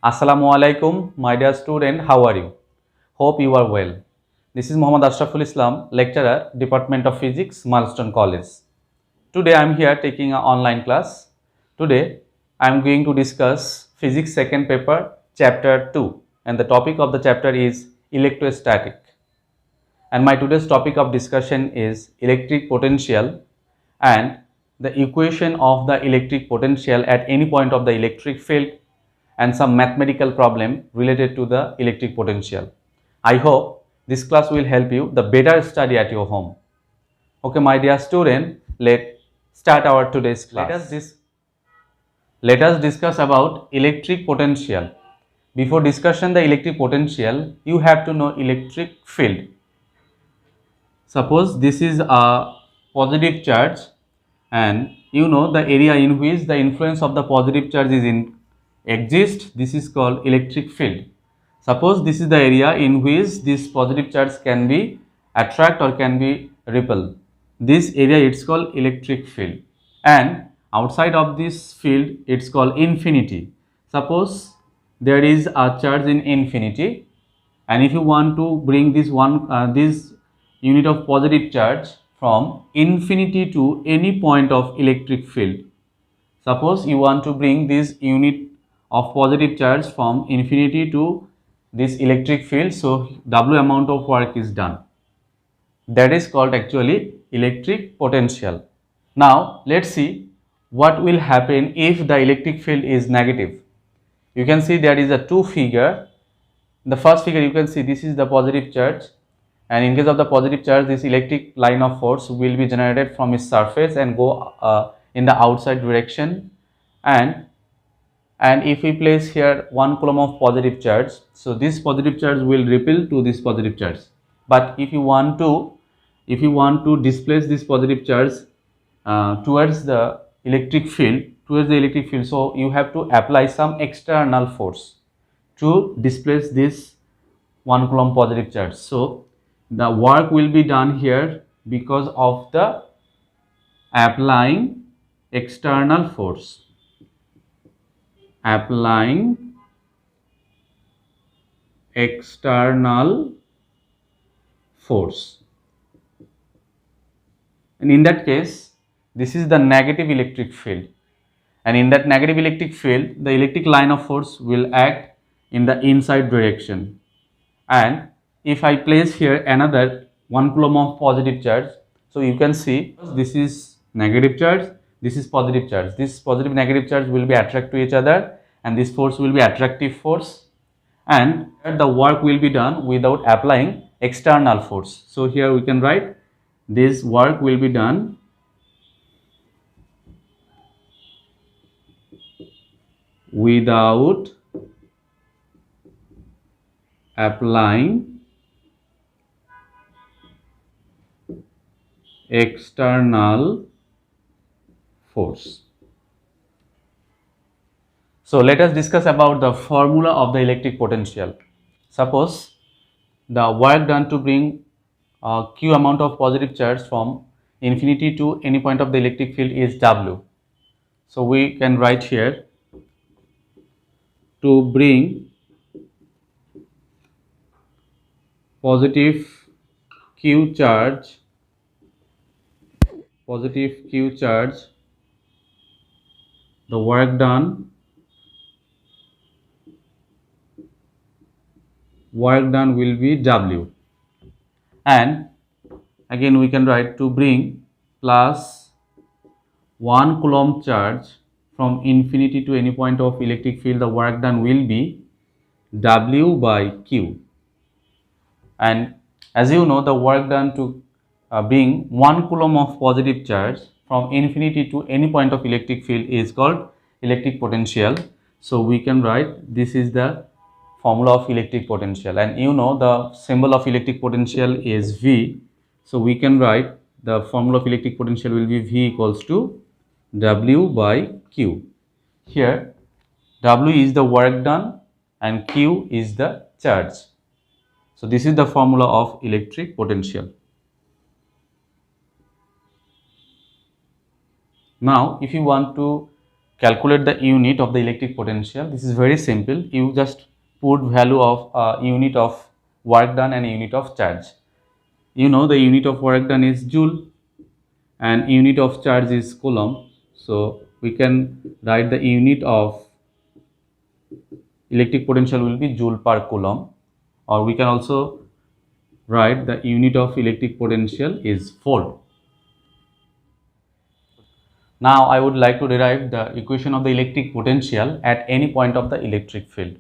Assalamu alaikum, my dear student. How are you? Hope you are well. This is Muhammad Ashraful Islam, lecturer, Department of Physics, Milestone College. Today I am here taking an online class. Today I am going to discuss Physics second paper, chapter 2, and the topic of the chapter is electrostatic. And my today's topic of discussion is electric potential and the equation of the electric potential at any point of the electric field and some mathematical problem related to the electric potential. I hope this class will help you the better study at your home. Okay, my dear student, let's start our today's class. Let us discuss about electric potential. Before discussion the electric potential, you have to know electric field. Suppose this is a positive charge and you know the area in which the influence of the positive charge is exists, this is called electric field. Suppose this is the area in which this positive charge can be attract or can be repel. This area it's called electric field, and outside of this field it's called infinity. Suppose there is a charge in infinity, and if you want to bring this unit of positive charge from infinity to any point of electric field. Suppose you want to bring this unit of positive charge from infinity to this electric field, so W amount of work is done. That is called actually electric potential. Now let's see what will happen if the electric field is negative. You can see there is a two figure. The first figure you can see this is the positive charge, and in case of the positive charge this electric line of force will be generated from its surface and go in the outside direction, and if we place here 1 coulomb of positive charge, so this positive charge will repel to this positive charge. But if you want to displace this positive charge towards the electric field, so you have to apply some external force to displace this 1 coulomb positive charge. So the work will be done here because of the applying external force. Applying external force, and in that case this is the negative electric field, and in that negative electric field the electric line of force will act in the inside direction. And if I place here another 1 coulomb of positive charge, so you can see this is negative charge, this is positive charge. This positive negative charge will be attract to each other, and this force will be attractive force, and the work will be done without applying external force. So here we can write this work will be done without applying external force. So let us discuss about the formula of the electric potential. Suppose the work done to bring q amount of positive charge from infinity to any point of the electric field is W. So we can write here, to bring positive q charge, the work done will be W, and again we can write to bring plus 1 coulomb charge from infinity to any point of electric field, the work done will be W by Q. And as you know, the work done to bring 1 coulomb of positive charge from infinity to any point of electric field is called electric potential. So we can write this is the formula of electric potential, and you know the symbol of electric potential is V. So we can write the formula of electric potential will be V equals to W by Q. Here W is the work done and Q is the charge. So this is the formula of electric potential. Now if you want to calculate the unit of the electric potential. This is very simple. You just put value of unit of work done and unit of charge. You know the unit of work done is joule and unit of charge is coulomb. So we can write the unit of electric potential will be joule per coulomb, or we can also write the unit of electric potential is volt. Now I would like to derive the equation of the electric potential at any point of the electric field.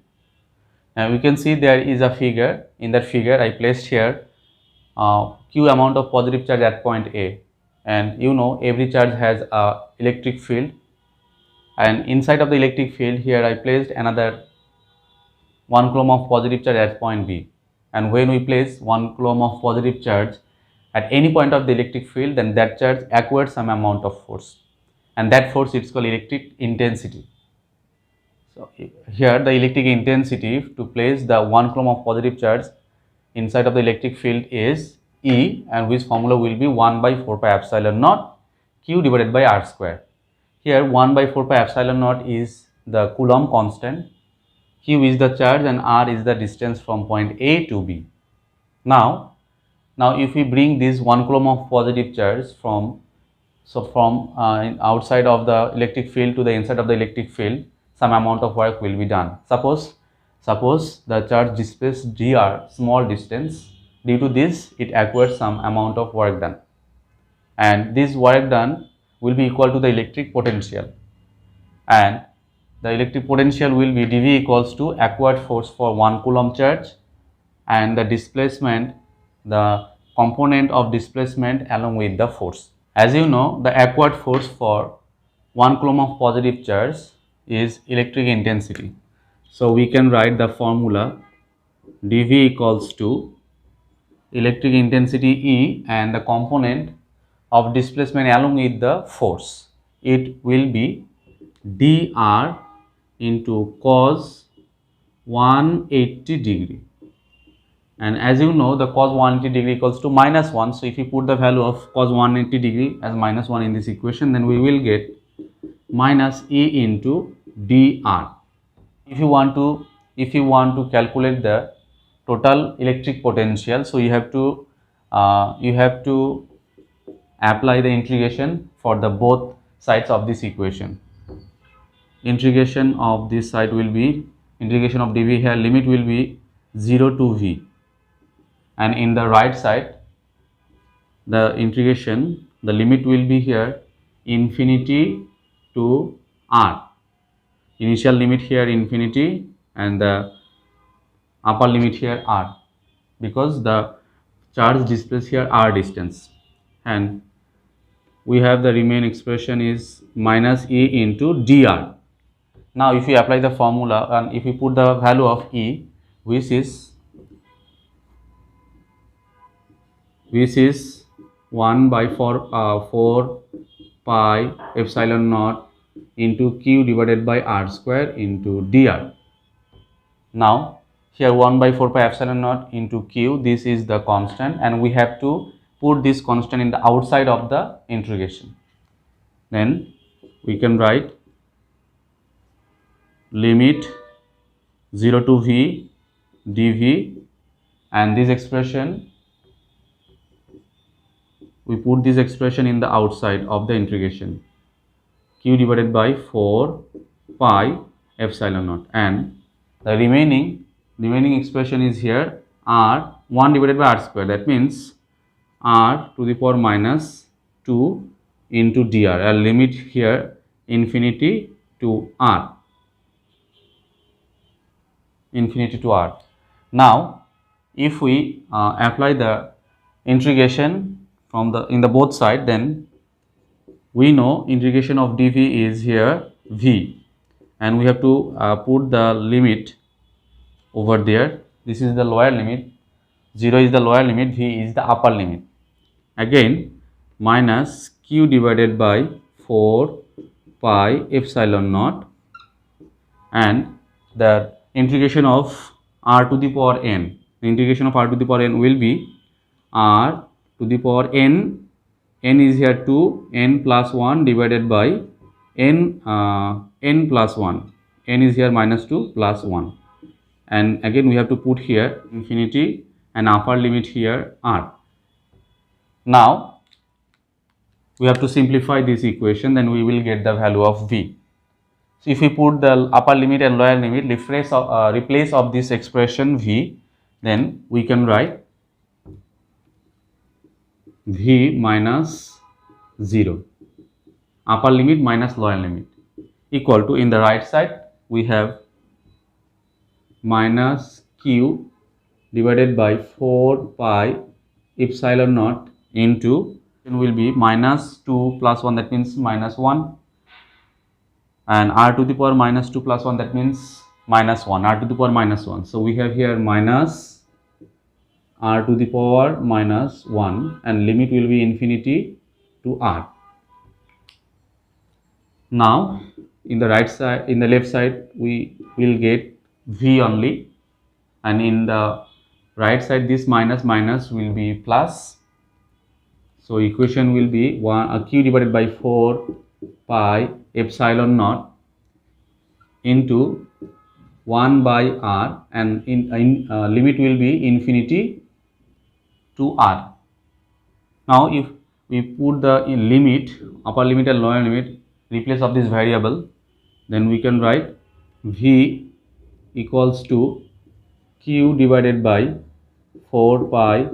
Now we can see there is a figure. In that figure I placed here q amount of positive charge at point A, and you know every charge has a electric field, and inside of the electric field here I placed another 1 coulomb of positive charge at point B, and when we place 1 coulomb of positive charge at any point of the electric field, then that charge acquires some amount of force, and that force is called electric intensity. So here the electric intensity to place the 1 coulomb of positive charge inside of the electric field is E, and which formula will be 1 by 4 pi epsilon naught q divided by r square. Here 1 by 4 pi epsilon naught is the Coulomb constant, q is the charge, and r is the distance from point A to B. Now if we bring this 1 coulomb of positive charge from outside of the electric field to the inside of the electric field, some amount of work will be done. Suppose the charge displaced dr small distance. Due to this, it acquires some amount of work done, and this work done will be equal to the electric potential, and the electric potential will be dV equals to acquired force for 1 coulomb charge and the displacement, the component of displacement along with the force. As you know, the acquired force for 1 coulomb of positive charge is electric intensity. So we can write the formula dV equals to electric intensity E and the component of displacement along with the force. It will be dr into cos 180 degree. And as you know, the cos 180 degree equals to minus 1. So if you put the value of cos 180 degree as minus 1 in this equation, then we will get minus E into dr. If you want to calculate the total electric potential, so you have to apply the integration for the both sides of this equation. Integration of this side will be integration of dV. Here limit will be 0 to V, and in the right side the integration, the limit will be here infinity to R. Initial limit here infinity and the upper limit here R, because the charge displaced here R distance, and we have the remaining expression is minus E into dr. Now if we apply the formula and if we put the value of E, which is 1 by 4 pi epsilon naught into q divided by r square into dr. Now here 1 by 4 pi epsilon naught into q, this is the constant, and we have to put this constant in the outside of the integration. Then we can write limit 0 to V dV, and this expression, we put this expression in the outside of the integration, q divided by 4 pi epsilon naught, and the remaining expression is here r 1 divided by r square, that means r to the power minus 2 into dr, a limit here infinity to r. Now if we apply the integration from in the both side, then we know integration of dV is here V, and we have to put the limit over there. This is the lower limit, 0 is the lower limit, V is the upper limit. Again minus q divided by 4 pi epsilon naught, and the integration of r to the power n. The integration of r to the power n will be r to the power n. N is here 2, n plus 1 divided by n plus 1, n is here minus 2 plus 1, and again we have to put here infinity and upper limit here r. Now we have to simplify this equation, then we will get the value of v. So if we put the upper limit and lower limit, replace of this expression v, then we can write v minus 0, upper limit minus lower limit, equal to, in the right side we have minus q divided by 4 pi epsilon naught into, will be minus 2 plus 1, that means minus 1, and r to the power minus 2 plus 1, that means minus 1, r to the power minus 1. So we have here minus r to the power minus 1, and limit will be infinity to r. Now in the right side, in the left side, we will get v only, and in the right side this minus will be plus. So equation will be q divided by 4 pi epsilon naught into 1 by r, and limit will be infinity to r. Now if we put the limit, upper limit and lower limit, replace of this variable, then we can write v equals to q divided by 4 pi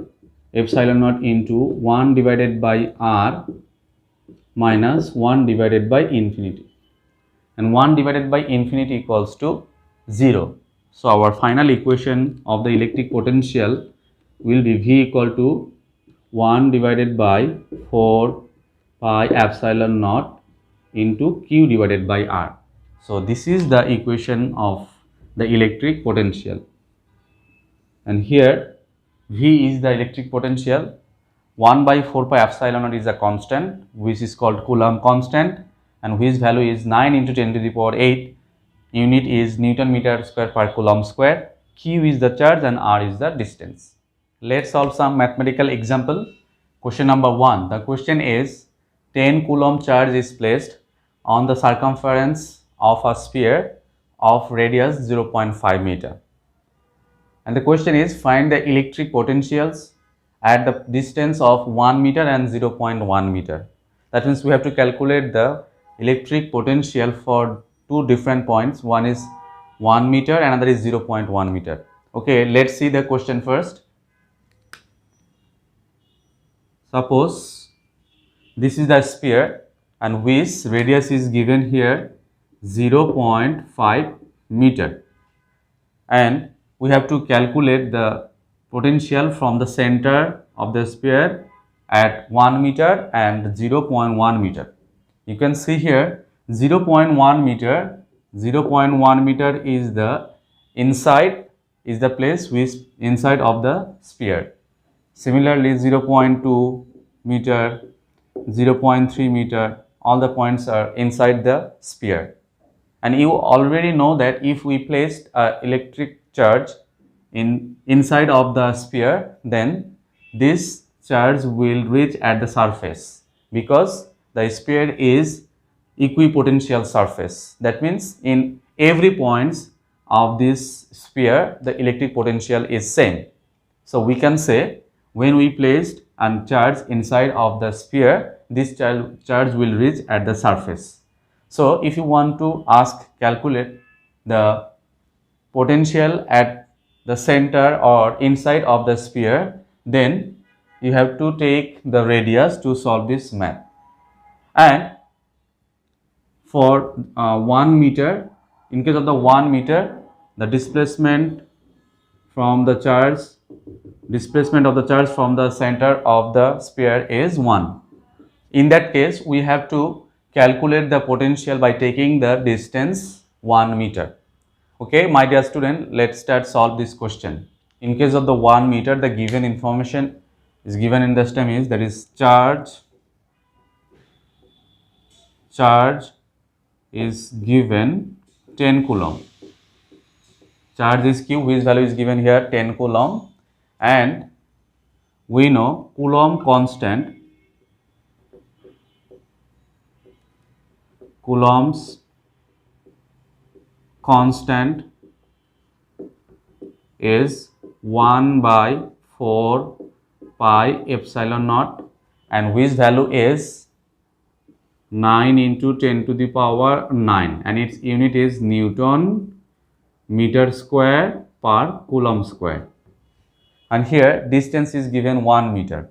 epsilon naught into 1 divided by r minus 1 divided by infinity, and 1 divided by infinity equals to 0. So our final equation of the electric potential will be v equal to 1 divided by 4 pi epsilon naught into q divided by r. So this is the equation of the electric potential, and here v is the electric potential, 1 by 4 pi epsilon naught is a constant which is called Coulomb constant, and whose value is 9 into 10 to the power 8. Unit is Newton meter square per Coulomb square. Q is the charge and r is the distance. Let's solve some mathematical example. Question number 1. The question is 10 Coulomb charge is placed on the circumference of a sphere of radius 0.5 meter. And the question is find the electric potentials at the distance of 1 meter and 0.1 meter. That means we have to calculate the electric potential for two different points. One is 1 meter, another is 0.1 meter. Okay, let's see the question first. Suppose this is the sphere and which radius is given here 0.5 meter, and we have to calculate the potential from the center of the sphere at 1 meter and 0.1 meter. You can see here 0.1 meter, 0.1 meter is the inside, is the place which inside of the sphere. Similarly 0.2 meter, 0.3 meter, all the points are inside the sphere. And you already know that if we placed an electric charge inside of the sphere, then this charge will reach at the surface, because the sphere is equipotential surface. That means in every point of this sphere the electric potential is same. So we can say when we placed a charge inside of the sphere, this charge will reach at the surface. So if you want to calculate the potential at the center or inside of the sphere, then you have to take the radius to solve this math. And for 1 meter, in case of the 1 meter, the displacement of the charge from the center of the sphere is 1. In that case, we have to calculate the potential by taking the distance 1 meter. Okay, my dear student, let's start solve this question. In case of the 1 meter, the given information is given in the stem is, that is charge is given 10 coulomb. Charge is q, whose value is given here 10 coulomb, and we know Coulomb constant Coulomb's constant is 1 by 4 pi epsilon naught, and which value is 9 into 10 to the power 9, and its unit is Newton meter square per coulomb square. And here distance is given 1 meter.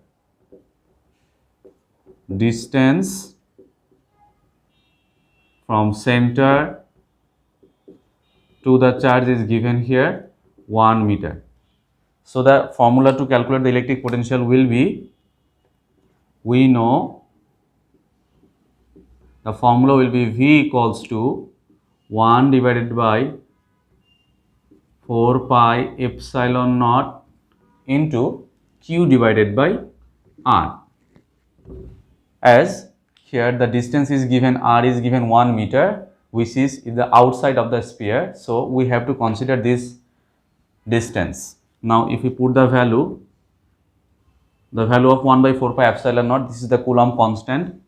Distance from center to the charge is given here 1 meter. So the formula to calculate the electric potential will be, we know the formula will be V equals to 1 divided by 4 pi epsilon naught into Q divided by R. As here the distance is given, R is given 1 meter, which is the outside of the sphere, so we have to consider this distance. Now if we put the value of 1 by 4 pi epsilon naught, this is the Coulomb constant,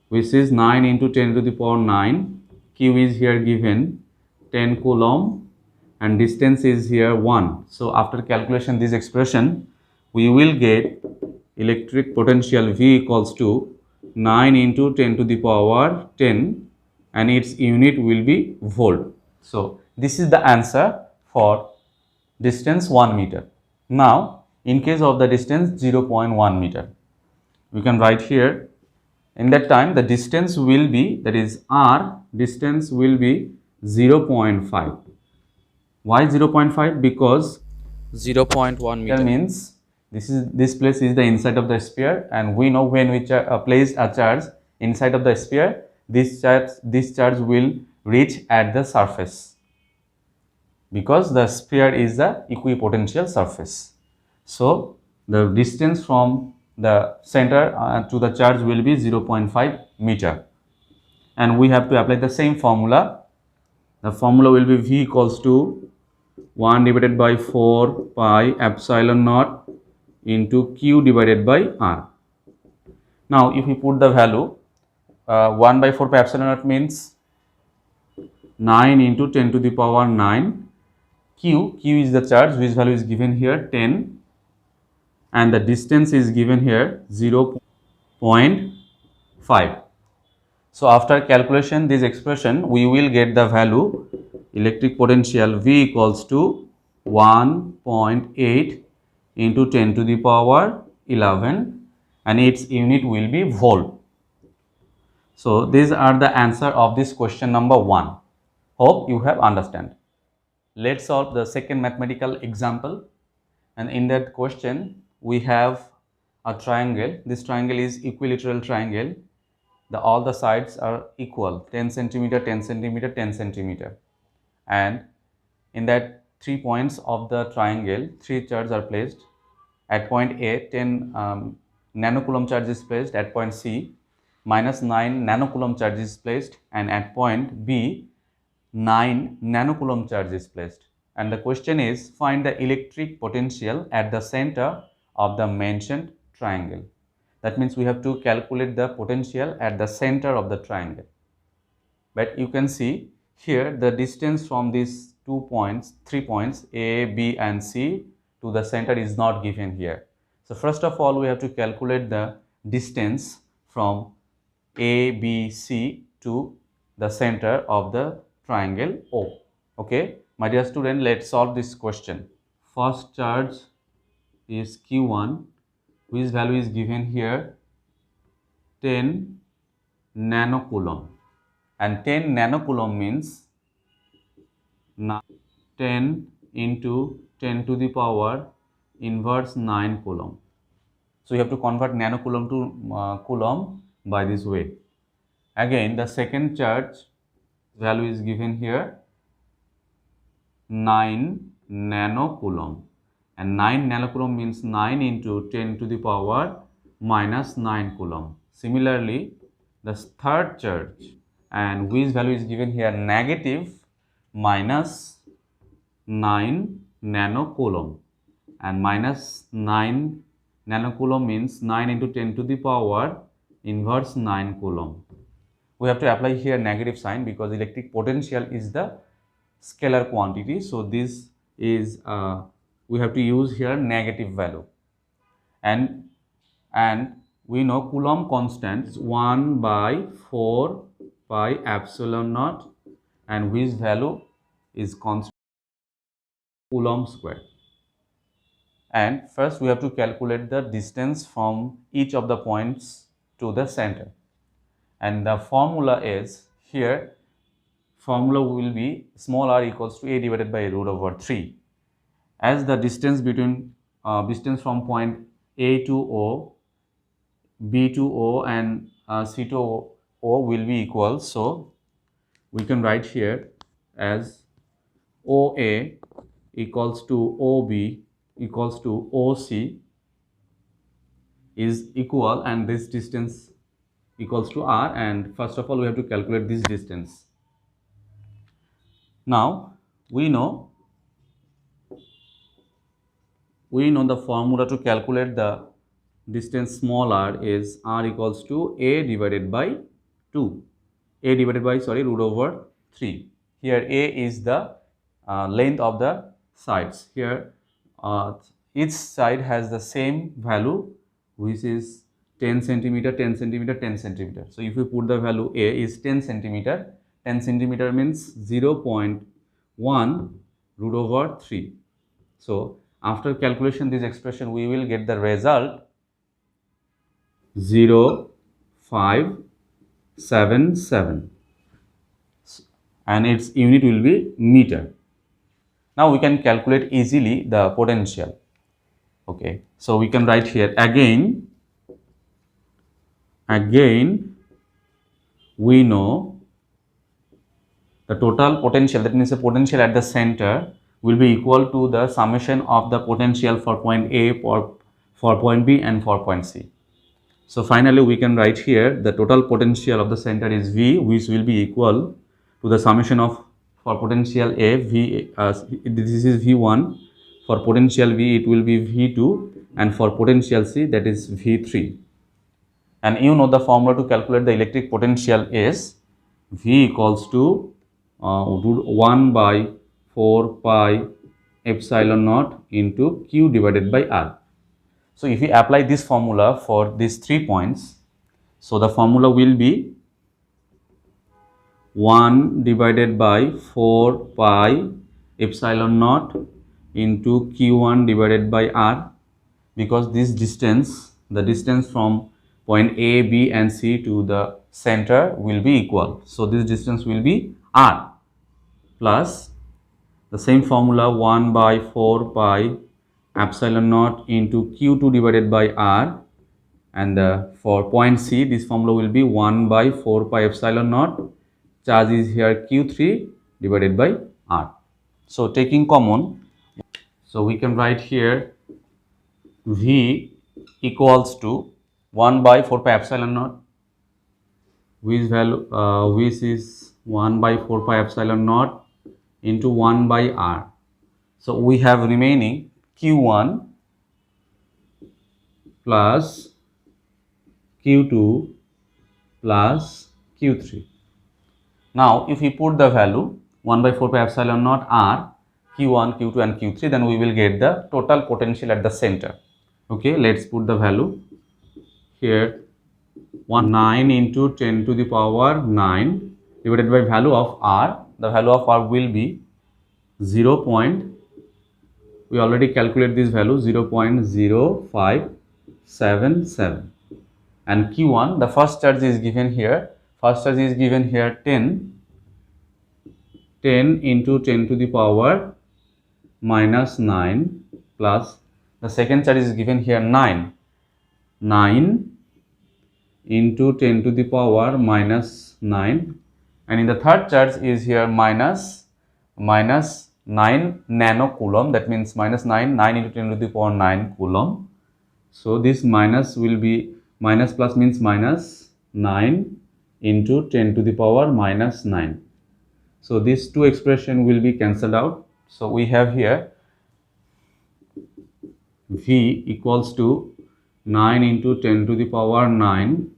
which is 9 into 10 to the power 9. Q is here given 10 Coulomb and distance is here 1. So after calculation this expression, we will get electric potential V equals to 9 into 10 to the power 10, and its unit will be volt. So this is the answer for distance 1 meter. Now in case of the distance 0.1 meter, we can write here, in that time the distance will be, that is R, distance will be 0.5. Why 0.5? Because 0.1 meter means this place is the inside of the sphere, and we know when we place a charge inside of the sphere, this charge will reach at the surface, because the sphere is the equipotential surface. So the distance from the center to the charge will be 0.5 meter, and we have to apply the same formula. The formula will be V equals to 1 divided by 4 pi epsilon naught into Q divided by R. Now if we put the value, 1 by 4 pi epsilon naught means 9 into 10 to the power 9. Q is the charge, which value is given here 10, and the distance is given here 0.5. So after calculation this expression, we will get the value electric potential V equals to 1.8 into 10 to the power 11, and its unit will be volt. So these are the answer of this question number 1. Hope you have understand. Let's solve the second mathematical example, and in that question we have a triangle. This triangle is equilateral triangle. All the sides are equal, 10 centimeter, 10 centimeter, 10 centimeter, and in that 3 points of the triangle 3 charges are placed. At point A, 10 nanocoulomb charge is placed. At point C, minus 9 nanocoulomb charge is placed, and at point B, 9 nanocoulomb charge is placed. And the question is, find the electric potential at the center of the mentioned triangle. That means we have to calculate the potential at the center of the triangle. But you can see here the distance from these 3 points A, B and C to the center is not given here. So first of all we have to calculate the distance from A, B, C to the center of the triangle O. Okay, my dear student, let's solve this question. First charge is Q1, whose value is given here 10 nanocoulomb, and 10 nanocoulomb means 10 into 10 to the power inverse 9 coulomb. So you have to convert nanocoulomb to coulomb by this way. Again, the second charge value is given here 9 nanocoulomb, and 9 nanocoulomb means 9 into 10 to the power minus 9 coulomb. Similarly, the third charge, and which value is given here negative minus 9 nanocoulomb, and minus 9 nanocoulomb means 9 into 10 to the power inverse 9 coulomb. we have to apply here negative sign because electric potential is the scalar quantity. So this is we have to use here negative value, and we know Coulomb constant is 1 by 4 pi epsilon naught, and which value is constant Coulomb square. And first we have to calculate the distance from each of the points to the center, and the formula is here, formula will be small r equals to a divided by root over 3, as the distance between distance from point A to O, B to O, and C to O will be equal. So we can write here as OA equals to OB equals to OC is equal, and this distance equals to R, and first of all we have to calculate this distance. Now we know the formula to calculate the distance small r is r equals to a divided by 2, a divided by root over 3. Here a is the length of the sides. Here each side has the same value, which is 10 centimeter, 10 centimeter, 10 centimeter. So if you put the value a is 10 centimeter, 10 centimeter means 0.1 root over 3. So after calculation this expression, we will get the result 0.577, and its unit will be meter. Now we can calculate easily the potential. Okay, so we can write here again we know the total potential, that means the potential at the center will be equal to the summation of the potential for point A, for point B, and for point C. So finally we can write here the total potential of the center is V, which will be equal to the summation of, for potential A, V, this is V1, for potential V it will be V2, and for potential C that is V3. And you know the formula to calculate the electric potential is V equals to 1 by 4 pi epsilon naught into Q divided by R. So if we apply this formula for these 3 points, so the formula will be 1 divided by 4 pi epsilon naught into Q1 divided by R, because this distance, the distance from point A, B, and C to the center will be equal. So this distance will be R, plus the same formula 1 by 4 pi epsilon naught into Q2 divided by R, and for point C this formula will be 1 by 4 pi epsilon naught, charge is here Q3 divided by R. So taking common, so we can write here V equals to 1 by 4 pi epsilon naught, which value which is 1 by 4 pi epsilon naught into 1 by R. So we have remaining Q1 plus Q2 plus Q3. Now if we put the value 1 by 4 pi epsilon naught R, Q1, Q2, and Q3, then we will get the total potential at the center. Okay, let's put the value here. 9 into 10 to the power 9 divided by value of R. The value of R will be 0. We already calculate this value 0.0577, and Q1, the first charge is given here. First charge is given here 10 into 10 to the power minus 9, plus the second charge is given here 9 into 10 to the power minus 9, and in the third charge is here minus 9 nano coulomb, that means minus 9 into 10 to the power 9 coulomb. So this minus will be minus plus means minus 9 into 10 to the power minus 9. So these two expression will be cancelled out. So we have here V equals to 9 into 10 to the power 9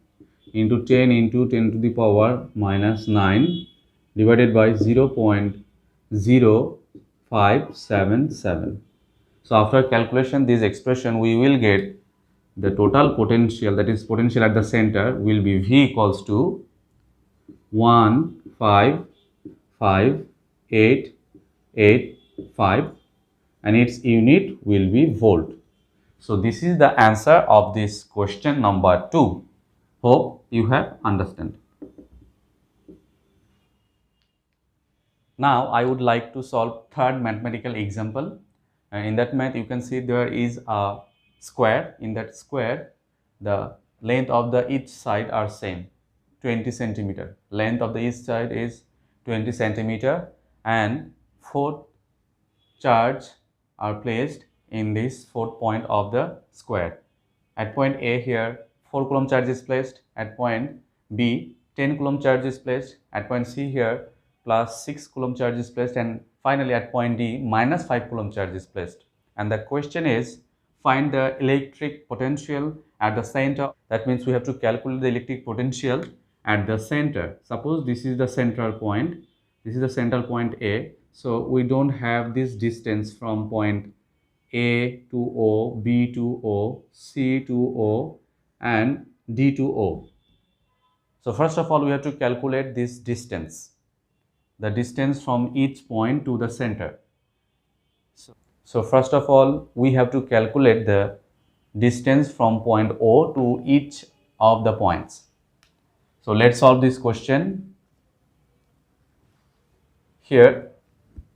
into 10 into 10 to the power minus 9 divided by 0.0577. So after calculation this expression, we will get the total potential, that is potential at the center, will be V equals to 155,885 and its unit will be volt. So this is the answer of this question number 2. Hope you have understood. Now I would like to solve third mathematical example. In that math you can see there is a square. In that square the length of the each side are same, 20 centimeter. Length of the each side is 20 centimeter and 4 charge are placed in this fourth point of the square. At point A here 4 coulomb charge is placed, at point B 10 coulomb charge is placed, at point C here plus 6 coulomb charge is placed, and finally at point D minus 5 coulomb charge is placed. And the question is, find the electric potential at the center. That means we have to calculate the electric potential at the center. Suppose this is the central point, this is the central point A. So we don't have this distance from point A to O, B to O, C to O and D to O. So first of all we have to calculate this distance, the distance from each point to the center. So first of all we have to calculate the distance from point O to each of the points. So let's solve this question. Here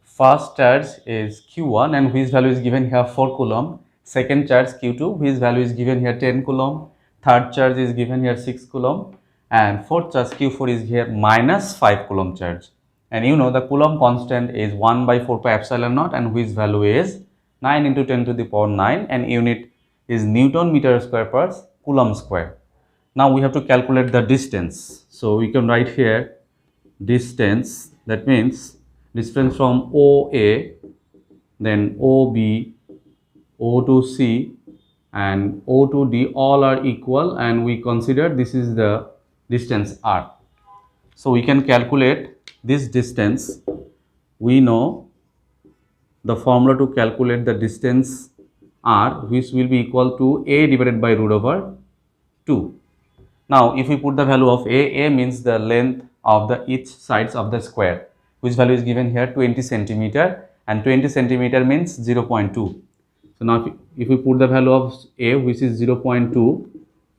first charge is Q1 and whose value is given here 4 coulomb. Second charge Q2 whose value is given here 10 coulomb. Third charge is given here 6 coulomb and fourth charge Q4 is here minus 5 coulomb charge. And you know the coulomb constant is 1 by 4 pi epsilon naught and whose value is 9 into 10 to the power 9 and unit is Newton meter square per coulomb square. Now we have to calculate the distance. So we can write here distance, that means distance from OA, then OB, O to C and O to D all are equal and we consider this is the distance R. So we can calculate this distance. We know the formula to calculate the distance R, which will be equal to A divided by root over 2. Now if we put the value of A means the length of the each sides of the square, which value is given here 20 centimeter and 20 centimeter means 0.2. So now if we put the value of A, which is 0.2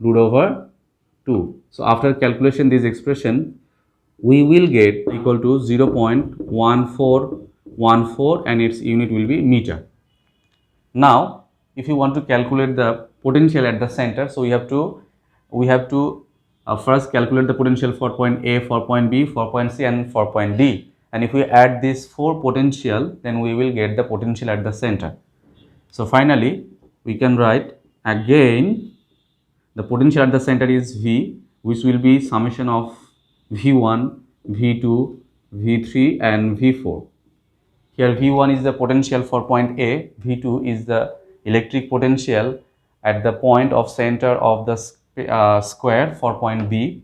root over 2. So after calculation this expression we will get equal to 0.1414 and its unit will be meter. Now if you want to calculate the potential at the center, so we have to first calculate the potential for point A, for point B, for point C and for point D. And if we add these 4 potential, then we will get the potential at the center. So finally we can write again the potential at the center is V, which will be summation of V1, V2, V3 and V4. Here V1 is the potential for point A, V2 is the electric potential at the point of center of the square for point B,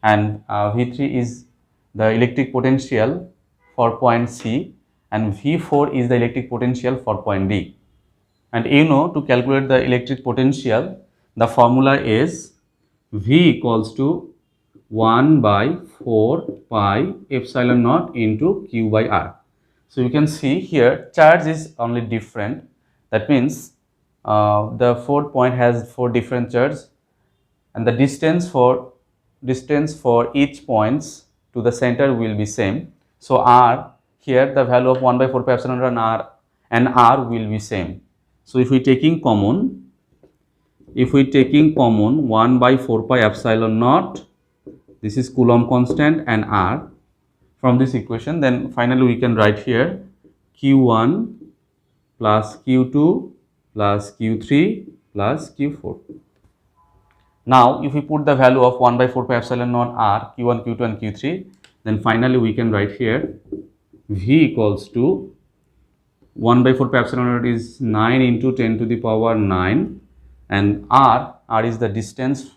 and V3 is the electric potential for point C and V4 is the electric potential for point D. And you know, to calculate the electric potential, the formula is V equals to 1 by 4 pi epsilon naught into Q by R. So you can see here charge is only different. That means the fourth point has 4 different charges and the distance for each points to the center will be same. So R here the value of 1 by 4 pi epsilon naught and R will be same. So if we taking common 1 by 4 pi epsilon naught, this is Coulomb constant and R from this equation, then finally we can write here Q1 plus Q2 plus Q3 plus Q4. Now if we put the value of 1 by 4 pi epsilon naught R, Q1, Q2 and Q3, then finally we can write here V equals to 1 by 4 pi epsilon naught is 9 into 10 to the power 9 and R is the distance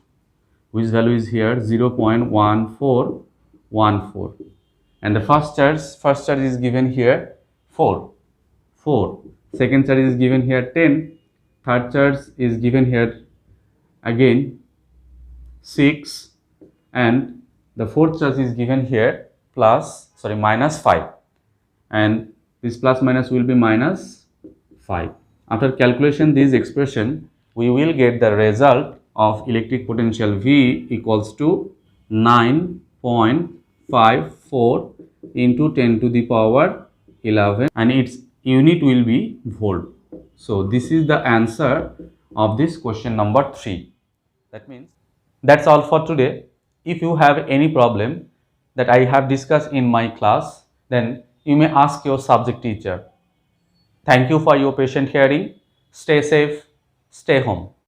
which value is here 0.1414, and the first charge is given here 4. Second charge is given here 10. Third charge is given here again 6, and the fourth charge is given here minus 5, and this plus minus will be minus 5. After calculation this expression, we will get the result of electric potential V equals to 9.54 into 10 to the power 11, and its unit will be volt. So this is the answer of this question number 3. That means that's all for today. If you have any problem that I have discussed in my class, then you may ask your subject teacher. Thank you for your patient hearing. Stay safe, stay home.